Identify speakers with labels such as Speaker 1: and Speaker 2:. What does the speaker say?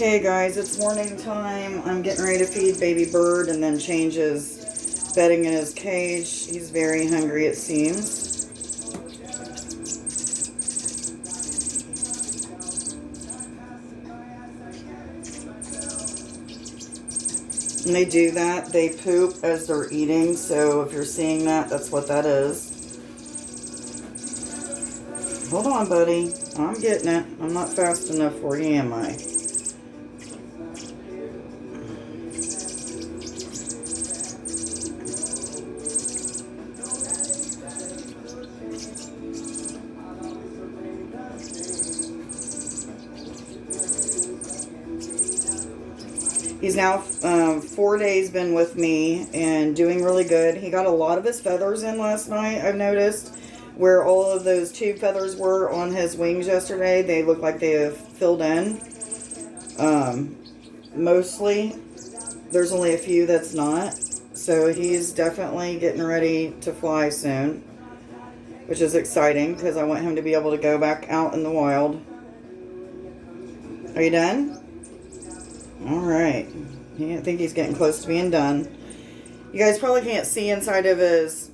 Speaker 1: Okay, guys, it's morning time. I'm getting ready to feed baby bird and then change his bedding in his cage. He's very hungry, it seems. When they do that, they poop as they're eating. So if you're seeing that, that's what that is. Hold on, buddy. I'm getting it. I'm not fast enough for you, am I? He's now 4 days been with me and doing really good. He got a lot of his feathers in last night, I've noticed. Where all of those tube feathers were on his wings yesterday, they look like they have filled in. Mostly. There's only a few that's not. So he's definitely getting ready to fly soon. Which is exciting because I want him to be able to go back out in the wild. Are you done? Alright. I think he's getting close to being done. You guys probably can't see inside of his